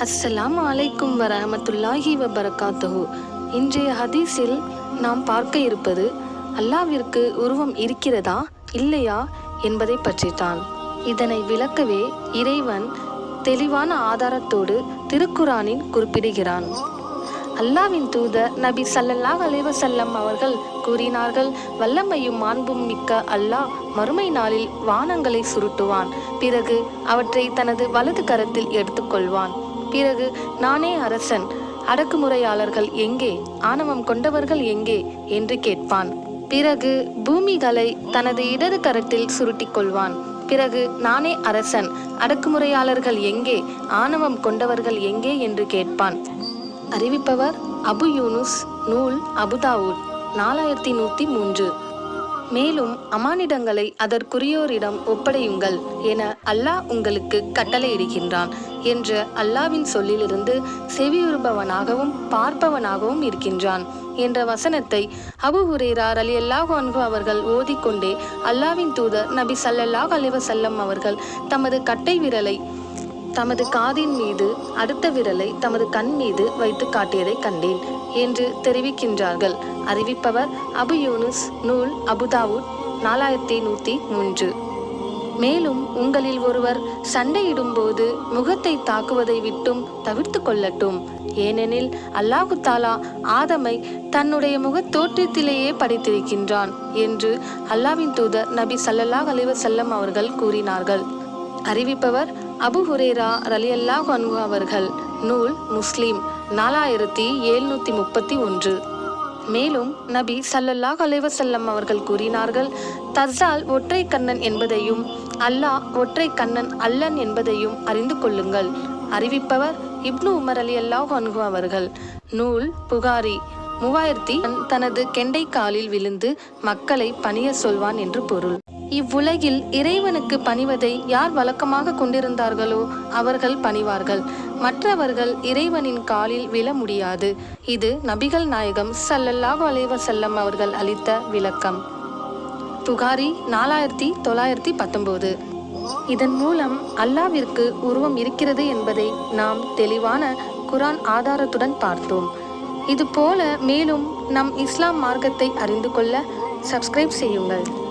அஸ்ஸலாமு அலைக்கும் வரஹமத்துல்லாஹி வபரகாத்துஹு. இன்றைய ஹதீஸில் நாம் பார்க்க இருப்பது அல்லாவிற்கு உருவம் இருக்கிறதா இல்லையா என்பதை பற்றித்தான். இதனை விளக்கவே இறைவன் தெளிவான ஆதாரத்தோடு திருக்குரானில் குறிப்பிடுகிறான். அல்லாவின் தூதர் நபி ஸல்லல்லாஹு அலைஹி வஸல்லம் அவர்கள் கூறினார்கள், வல்லமையும் மாண்பும் மிக்க அல்லாஹ் மறுமை நாளில் வானங்களை சுருட்டுவான். பிறகு அவற்றை தனது வலது கரத்தில் எடுத்துக்கொள்வான். பிறகு நானே அரசன், அடக்குமுறையாளர்கள் எங்கே, ஆணவம் கொண்டவர்கள் எங்கே என்று கேட்பான். பிறகு பூமிகளை தனது இடது கரத்தில் சுருட்டி கொள்வான். பிறகு நானே அரசன், அடக்குமுறையாளர்கள் எங்கே, ஆணவம் கொண்டவர்கள் எங்கே என்று கேட்பான். அறிவிப்பவர் அபு யூனுஸ், நூல் அபுதாவூத், 4103. மேலும் அமானிடங்களை அதற்குரியோரிடம் ஒப்படையுங்கள் என அல்லாஹ் உங்களுக்கு கட்டளையிடுகின்றான் என்ற அல்லாவின் சொல்லிலிருந்து செவியுறுபவனாகவும் பார்ப்பவனாகவும் இருக்கின்றான் என்ற வசனத்தை அபூ ஹுரைரா ரலியல்லாஹு அன்ஹு அவர்கள் ஓதிக்கொண்டே அல்லாவின் தூதர் நபி ஸல்லல்லாஹு அலைஹி வஸல்லம் அவர்கள் தமது கட்டை விரலை தமது காதின் மீது, அடுத்த விரலை தமது கண் மீது வைத்து காட்டியதை கண்டேன் என்று தெரிவிக்கின்றார்கள். அறிவிப்பவர் அபு யூனுஸ், நூல் அபுதாவூத், 4103. மேலும் உங்களில் ஒருவர் சண்டையிடும்போது முகத்தை தாக்குவதை விட்டும் தவிர்த்து கொள்ளட்டும். ஏனெனில் அல்லாஹு தாலா ஆதமை தன்னுடைய முகத் தோற்றத்திலேயே படைத்திருக்கின்றான் என்று அல்லாவின் தூதர் நபி ஸல்லல்லாஹு அலைஹி வஸல்லம் அவர்கள் கூறினார்கள். அறிவிப்பவர் அபு ஹுரைரா ரலியல்லாஹு அன்ஹு அவர்கள், நூல் முஸ்லிம், 4731. மேலும் நபி ஸல்லல்லாஹு அலைஹி வஸல்லம் அவர்கள் கூறினார்கள், தஸ்ஸால் ஒற்றை கண்ணன் என்பதையும் அல்லாஹ் ஒற்றை கண்ணன் அல்லன் என்பதையும் அறிந்து கொள்ளுங்கள். அறிவிப்பவர் இப்னு உமர் ரலியல்லாஹு அன்ஹு அவர்கள், நூல் புகாரி, 3000. தனது கெண்டை காலில் விழுந்து மக்களை பணிய சொல்வான் என்று பொருள். இவ்வுலகில் இறைவனுக்கு பணிவதை யார் வழக்கமாக கொண்டிருந்தார்களோ அவர்கள் பணிவார்கள். மற்றவர்கள் இறைவனின் காலில் விழ முடியாது. இது நபிகள் நாயகம் ஸல்லல்லாஹு அலைஹி வஸல்லம் அவர்கள் அளித்த விளக்கம். புகாரி 4919. இதன் மூலம் அல்லாவிற்கு உருவம் இருக்கிறது என்பதை நாம் தெளிவான குர்ஆன் ஆதாரத்துடன் பார்த்தோம். இதுபோல மேலும் நம் இஸ்லாம் மார்க்கத்தை அறிந்து கொள்ள சப்ஸ்கிரைப் செய்யுங்கள்.